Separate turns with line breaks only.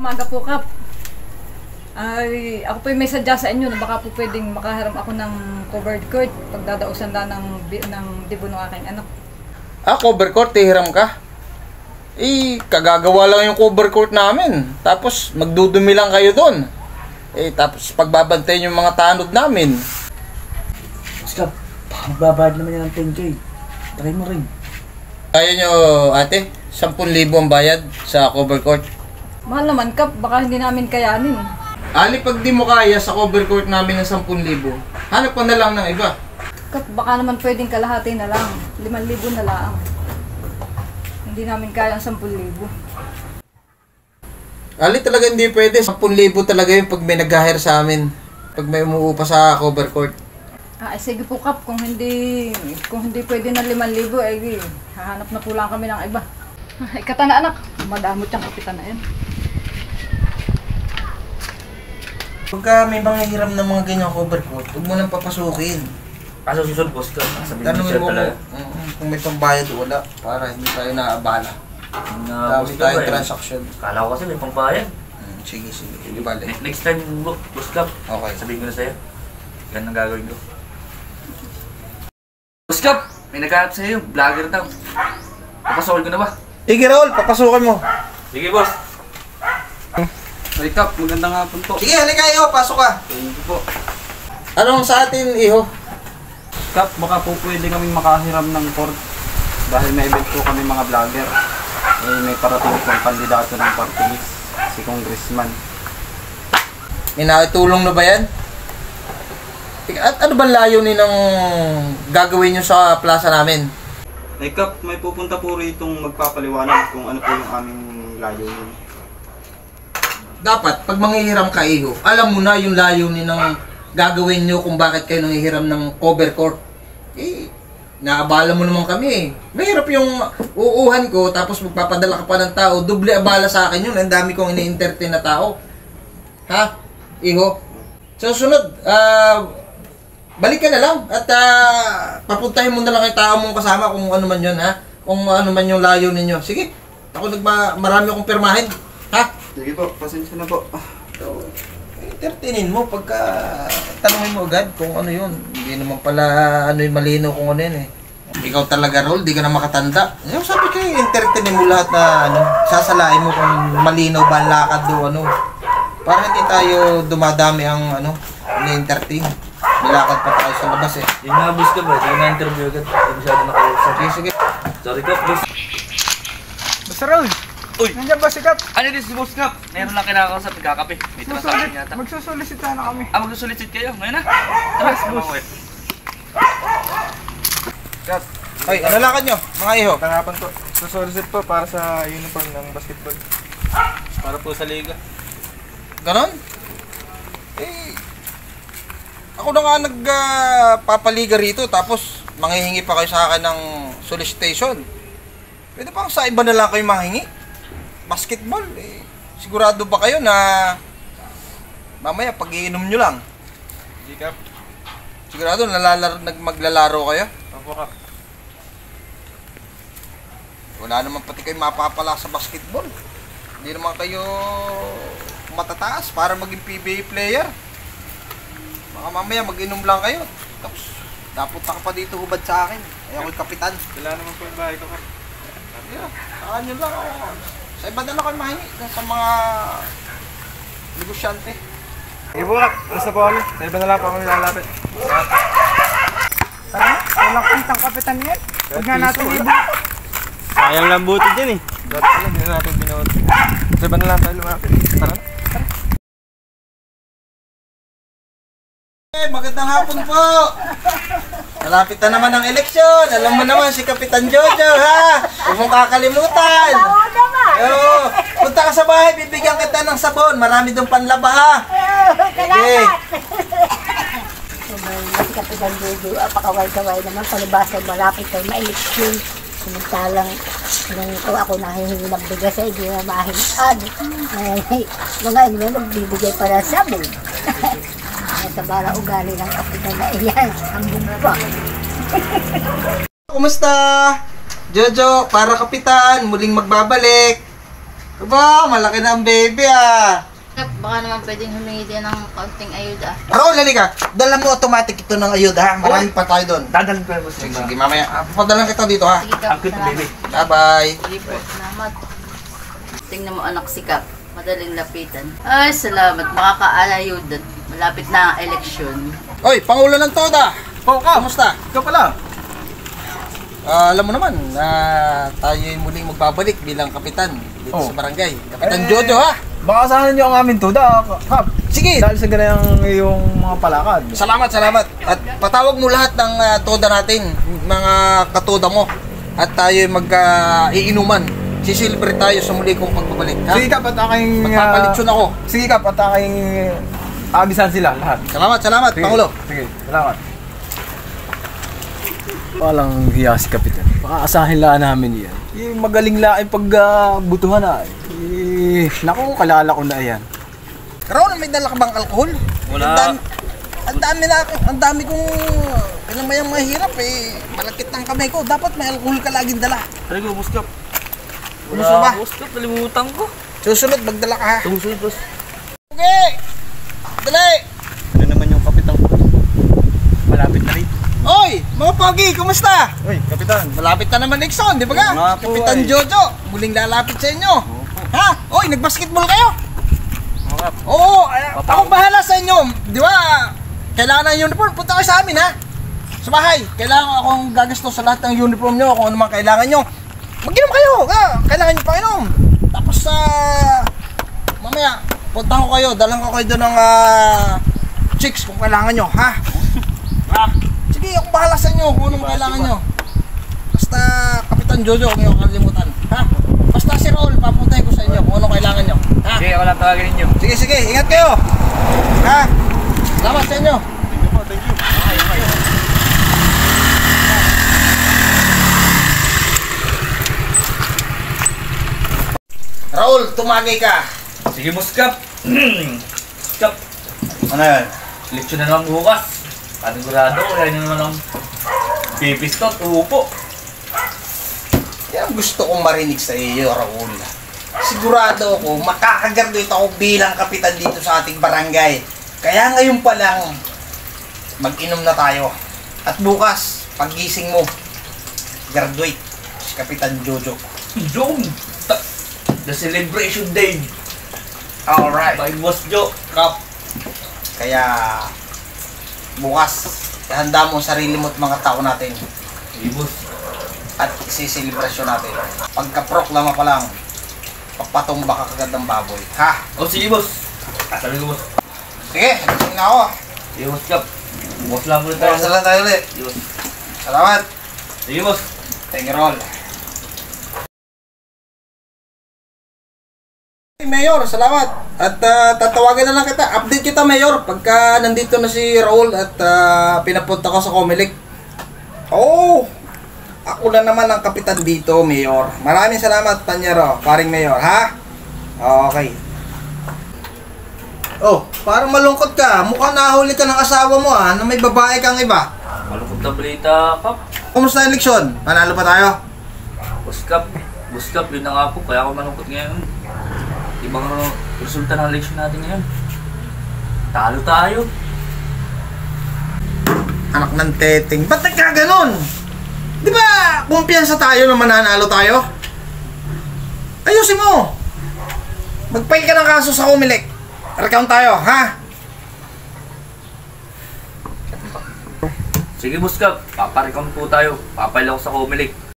Umaga po, Kap. Ay, ako po may sadya sa inyo na baka po pwedeng makaharap ako ng covered court pagdadausan na ng dibo ng aking anak.
Cover court, hiram ka? Kagagawa lang yung cover court namin. Tapos, magdudumi lang kayo doon. Tapos pagbabantayan yung mga tanod namin.
Skap, magbabayad naman yan ng 10K. Try mo rin.
Kaya nyo, ate, 10,000 ang bayad sa cover court.
Mahal naman, Kap. Baka hindi namin kayanin.
Ali, pag di mo kaya sa cover court namin ng 10,000, hanap ko na lang ng iba.
Kap, baka naman pwedeng kalahati na lang. 5,000 na lang. Hindi namin kaya ang 10,000.
Ali, talaga hindi pwede. 10,000 talaga yung pag may nag-hire sa amin. Pag may umuupa sa cover court.
Sige po, Kap. Kung hindi pwede na 5,000, hahanap na po lang kami ng iba. Katana anak, madamot yung kapitan na yan.
Pagka may mga hiram ng mga ganyang cover court, huwag mo nang papasukin.
Kaso susunod, boss ka. Sabihin mo
Tanungin
siya
mo
talaga.
kung may pambayad o wala para hindi tayo naabala. Dami tayong transaction.
Kala ko kasi may pambayad.
Sige. Hindi bale.
Next time, boss ka.
Okay.
Sabihin ko na sa'yo. Yan ang gagawin ko. Boss Kap, may naghahanap sa'yo. Vlogger daw. Papasokin ko na ba?
Sige, Raul, papasukan mo.
Sige, boss. Hey, Kap, magandang hapon po.
Sige, halika iyo, pasok ka.
Thank you po.
Anong sa atin, iho?
Kap, baka po pwede kami makahiram ng court dahil may event po kami mga vlogger. May parating pong kandidato ng party list, si Congressman.
May nakitulong na ba yan? At ano ba layunin ng gagawin nyo sa plaza namin?
Hey Kap, may pupunta po ritong magpapaliwanag kung ano po yung aming layunin.
Dapat, pag manghihiram ka, iho, alam mo na yung layunin ng gagawin nyo kung bakit kayo nanghihiram ng cover court. Naabala mo naman kami. Mahirap yung uuhan ko, tapos magpapadala ka pa ng tao, doble abala sa akin yun. Ang dami kong ini-entertain na tao. Ha? Iho? Sa susunod, balik ka na lang at papuntahin mo na lang yung tao mong kasama kung ano man yun, ha? Kung ano man yung layo ninyo. Sige, ako marami akong pirmahin. Ha?
Sige po, pasensya na po.
So, entertainin mo pagka tanungin mo agad kung ano yun. Hindi naman pala ano yung malino kung ano yun eh. Ikaw talaga, Raul, di ka na makatanda. Yung sabi ko, entertainin mo lahat na ano, sasalain mo kung malinaw ba ang lakad o ano. Para hindi tayo dumadami ang ano, ni-entertain. Nilakad pa tayo sa labas eh.
Yung nga, boss ka ba? Hindi na interview agad. Hindi masyado nakausap.
Sige.
Sorry, Kap, boss.
Basta Raul,
Uy!
nandiyan ba si Kap?
Ano din si boss Kap? Meron lang kinakausap, nagkakape. May transaction yata.
Magsusulisit na kami.
Magsusulisit kayo. Ngayon na. Tara, boss.
Kap,
Ay, ano lakad nyo, mga iho?
tangapan po. Susulisit po para sa uniform ng basketball. Para po sa liga.
Ganon? Ako na nga nagpapaliga rito, tapos manghihingi pa kayo sa akin ng solicitation. Pwede pang sa iba na lang kayo mahingi. Basketball, sigurado ba kayo na mamaya pag-iinom nyo lang?
Hindi Kap.
Sigurado maglalaro kayo?
Opo Kap.
Wala naman pati kayo mapapala sa basketball. Hindi naman kayo matataas para maging PBA player. Baka mamaya mag-inom lang kayo. Tapos, napunta ka pa dito hubad sa akin. Ay ako'y kapitan.
Wala naman po yung bahay ko Kap.
Yeah, saan nyo lang ako. Sa iba na lang kayo mahingi. Sa mga negosyante.
Sige po Kap, basta po kami. Sa iba na lang po kami lalapit. Tara, walang kuntang kapitan yan. Huwag nga natin iba. Sayang lang buti dyan eh. Dati pala, hindi na natin binuot. Sa iba na lang tayo lumapit. Tara na.
Magandang hapon po! Malapit na naman ang eleksyon. Alam mo naman si Kapitan Jojo, ha? Huwag mong kakalimutan. Oo. Punta ka sa bahay, bibigyan kita ng sabon. Marami doon panlaba, ha? Sige.
Si Kapitan Jojo, apakaway-kaway naman, palibasa malapit kayo ma-eleksyon. Samantalang, nung ako nahihingi ng bigas ay hindi na mahingian. Mga inyo, nagbibigay pa ng sabon. Sa bara ugali ng kapitan na iyan, hanggang pa.
Kumusta? Jojo, para kapitan, muling magbabalik. Aba, malaki na ang baby ah.
Kap, baka naman pwedeng humingi din ng kaunting ayuda.
Raul, halika. Dala mo automatic ito ng ayuda ha. Marami pa tayo doon.
Dadalhin ko na boss.
Sige, mamaya. Papadalan kita dito ha.
Sige, Kap.
Ang cute, baby.
Bye-bye.
Sige po, salamat. Tingnan mo anak si Kap. Madaling lapitan. Ay, salamat. Makakaalayuda. Malapit na ang eleksyon.
Oy, Pangulo ng Toda.
Oh, Kap.
Kamusta?
Ikaw pala.
Alam mo naman na tayo'y muling magbabalik bilang kapitan dito
Oh.
sa barangay. Kapitan Jojo ha.
Baka saan niyo ang amin to da, Kap.
Sige.
Dahil sa ganang yung mga palakad.
Salamat. At patawag mo lahat ng Toda natin, mga katoda mo. At tayo'y mag-iinuman. Sisilbre tayo sa muli kong pagbabalik. Ha?
Sige, Kap, at aking...
Magpapalitsyon ako.
Sige, Kap, at aking... abisan sila, lahat.
Salamat,
Sige,
Pangulo.
Sige, salamat. Walang hiya si Kapitan. Baka asahin lang namin yan. Magaling lang pag butuhan na. Naku, kalala ko na yan.
Raul, may dala ka bang alkohol?
Wala.
Ang dami kong pinamayang mahirap eh. Malakit ng kamay ko. Dapat may alkohol ka laging dala.
Tari ko, Boss Kap.
Gusto ba?
Boss Kap, nalimutan ko.
Susunod, magdala ka ha.
Tungsul, Boss.
Okay! Dali!
Ano naman yung Kapitan ko? Malapit na rin.
Oy! Mga pogi, kumusta?
Uy, Kapitan.
Malapit na naman Nixon, di ba ka?
Oo nga po,
Kapitan
ay.
Jojo, muling lalapit sa inyo. Ha? Oy, nagbasketball kayo?
Oo, Kap.
Oo, ako bahala sa inyo. Di ba? Kailangan ng uniform. Punta kayo sa amin ha. Sa bahay. Kailangan akong gagasto sa lahat ng uniform nyo. Kung ano man kailangan nyo. Mag-inom kayo. Ha? Kailangan nyo pa inom. Tapos mamaya, punta ko kayo. Dalang ko kayo doon ng chicks kung kailangan nyo. Ha? Ha? Sige, ako bahala sa inyo kung ano man kailangan nyo. Basta Kapitan Jojo, huwag nyo kalimutan. Ha? Basta si Raul, papuntahin ko sa inyo kung ano kailangan nyo. Ha?
Sige, ako lang tawagin ninyo.
Sige, ingat kayo. Ha? Salamat sa inyo.
Thank you.
Raul, tumagay ka.
Sige, Boss Kap. Kap,
Ano yan?
leksyon na naman bukas. Panigurado ko, yan naman ang pipistot, upo.
Yan ang gusto kong marinig sa iyo, Raul. Sigurado ako, makakagraduate ako bilang kapitan dito sa ating barangay. Kaya ngayon pa lang, mag-inom na tayo. At bukas, paggising mo, graduate si Kapitan Jojo.
Yun! The celebration day
Alright.
by Boss Jo.
Kap. Kaya, bukas, ihanda mo ang sarili mo at mga tao natin.
Sige, Boss.
At isiselebrasyon natin. Pagka-proklama pa lang, papatumba ka kagad ng baboy. Ha?
O, sige, Boss. Sabi ko, Boss.
Sige, gising na ako.
Sige, Boss Kap. Boss lang ulit tayo.
Bukas na lang tayo ulit.
Sige, Boss.
Salamat.
Sige, Boss.
Thank you, Rol. Mayor, salamat. At tatawagan na lang kita. Update kita, Mayor, pagka nandito na si Raul at pinapunta ko sa Comelec. Oh, ako na naman ang kapitan dito, Mayor. Maraming salamat, Panyero, paring Mayor, ha? Okay. Oh, parang malungkot ka. Mukhang nahuli ka ng asawa mo, ha? Na may babae kang iba.
Malungkot na balita, Kap.
Kumusta ang eleksyon? Panalo pa tayo?
Boss Kap. Boss Kap, yun na nga po. Kaya ako malungkot ngayon. Ibang resulta ng eleksyon natin ngayon. Talo tayo.
Anak ng teteng, ba't nagkaganon? Di ba, kumpiyansa tayo na mananalo tayo? Ayusin mo! Mag-file ka ng kaso sa Comelec. Recount tayo, ha?
Sige, Boss Kap. Paparecount po tayo. Papail ako sa Comelec.